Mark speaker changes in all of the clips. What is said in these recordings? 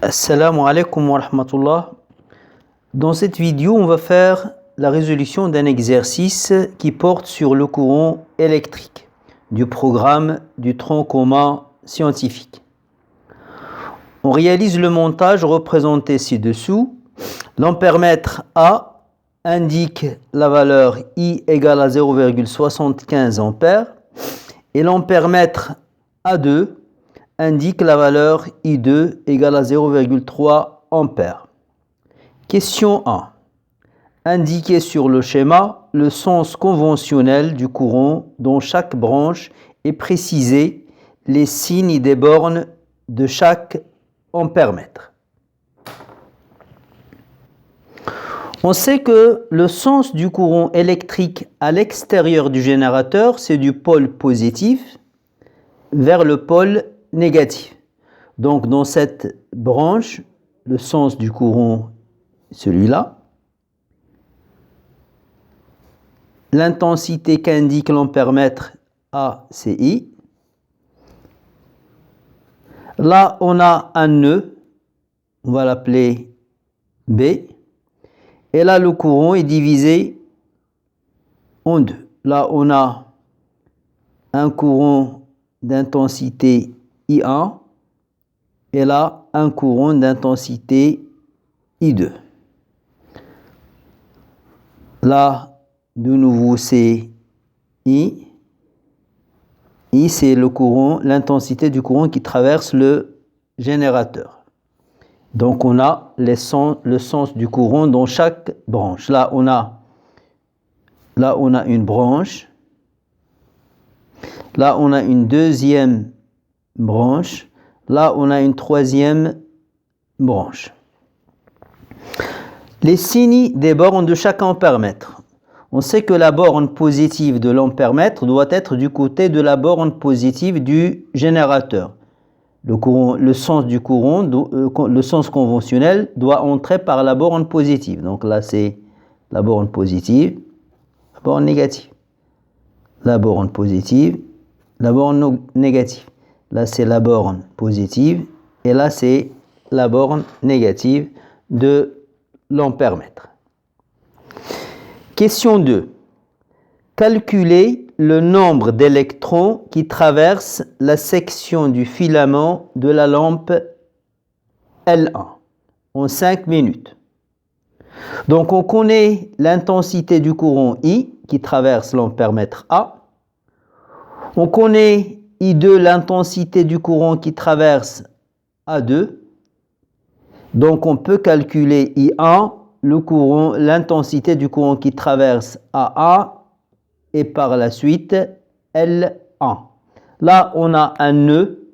Speaker 1: Assalamu alaikum wa rahmatullah. Dans cette vidéo, on va faire la résolution d'un exercice qui porte sur le courant électrique du programme du tronc commun scientifique. On réalise le montage représenté ci-dessous. L'ampèremètre A indique la valeur I égale à 0,75 ampères et l'ampèremètre A2 indique la valeur I2 égale à 0,3 ampères. Question 1. Indiquez sur le schéma le sens conventionnel du courant dont chaque branche et précisez les signes des bornes de chaque ampèremètre. On sait que le sens du courant électrique à l'extérieur du générateur, c'est du pôle positif vers le pôle négatif. Donc dans cette branche, le sens du courant est celui-là. L'intensité qu'indique l'ampèremètre A, c'est I. Là, on a un nœud, on va l'appeler B. Et là, le courant est divisé en deux. Là, on a un courant d'intensité I1 et là, un courant d'intensité I2. Là, de nouveau, c'est I. I, c'est le courant, l'intensité du courant qui traverse le générateur. Donc, on a le sens du courant dans chaque branche. Là, on a une branche. Là, on a une deuxième branche. Là, on a une troisième branche. Les signes des bornes de chaque ampèremètre. On sait que la borne positive de l'ampèremètre doit être du côté de la borne positive du générateur. Le sens du courant, le sens conventionnel doit entrer par la borne positive. Donc là, c'est la borne positive, la borne négative. La borne positive, la borne négative. Là, c'est la borne positive et là, c'est la borne négative de l'ampèremètre. Question 2. Calculez le nombre d'électrons qui traversent la section du filament de la lampe L1 en 5 minutes. Donc, on connaît l'intensité du courant I qui traverse l'ampèremètre A. On connaît I2, l'intensité du courant qui traverse A2. Donc, on peut calculer I1, l'intensité du courant qui traverse AA et par la suite L1. Là, on a un nœud.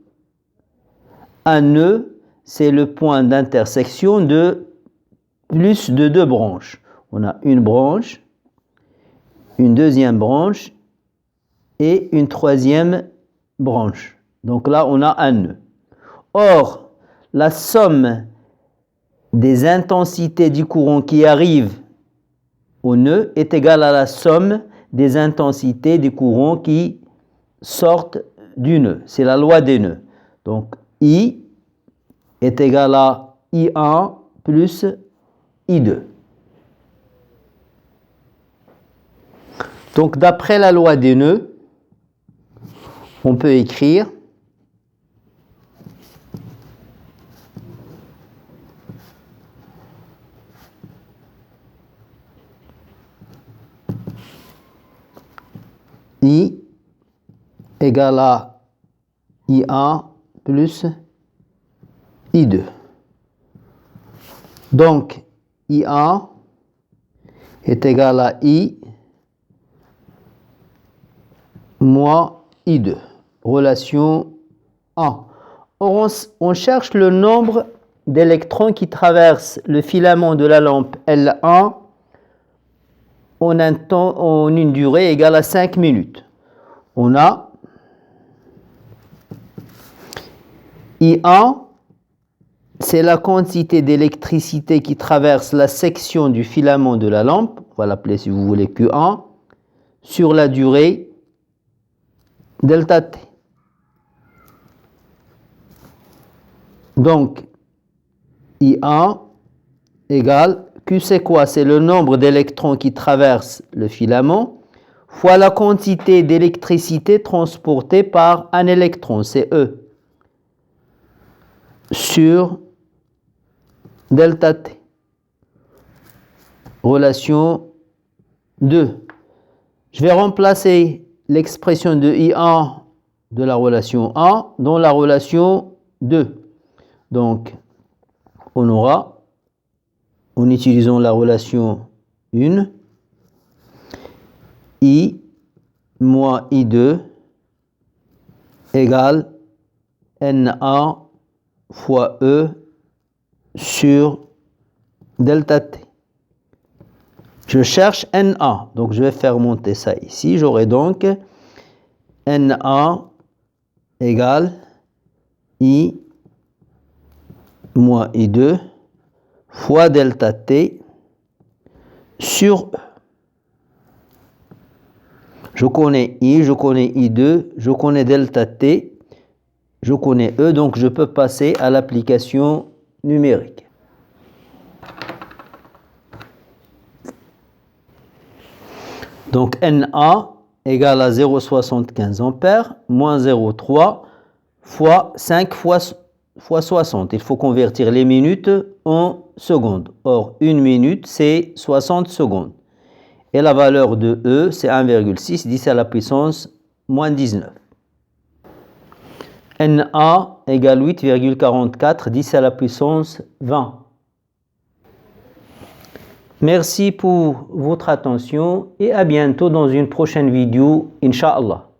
Speaker 1: Un nœud, c'est le point d'intersection de plus de deux branches. On a une branche, une deuxième branche et une troisième branche. Donc là, on a un nœud. Or, la somme des intensités du courant qui arrivent au nœud est égale à la somme des intensités du courant qui sortent du nœud. C'est la loi des nœuds. Donc, I est égal à I1 plus I2. Donc, d'après la loi des nœuds, on peut écrire I égale à I1 plus I2. Donc, I1 est égal à I moins I2. Relation 1. On cherche le nombre d'électrons qui traversent le filament de la lampe L1 en une durée égale à 5 minutes. On a I1, c'est la quantité d'électricité qui traverse la section du filament de la lampe, on va l'appeler si vous voulez Q1, sur la durée delta T. Donc, I1 égale, Q c'est quoi? C'est le nombre d'électrons qui traversent le filament fois la quantité d'électricité transportée par un électron, c'est E, sur delta T. Relation 2. Je vais remplacer l'expression de I1 de la relation 1 dans la relation 2. Donc, on aura, en utilisant la relation 1, I moins I2 égale Na fois E sur delta T. Je cherche Na, donc je vais faire monter ça ici. J'aurai donc Na égale I moins I2 fois delta T sur E. Je connais I, je connais I2, je connais delta T, je connais E, donc je peux passer à l'application numérique. Donc Na égale à 0,75 ampères moins 0,3 fois 5 fois 60. Il faut convertir les minutes en secondes. Or, une minute, c'est 60 secondes. Et la valeur de E, c'est 1,6, 10 à la puissance moins 19. Na égale 8,44, 10 à la puissance 20. Merci pour votre attention et à bientôt dans une prochaine vidéo, Inch'Allah.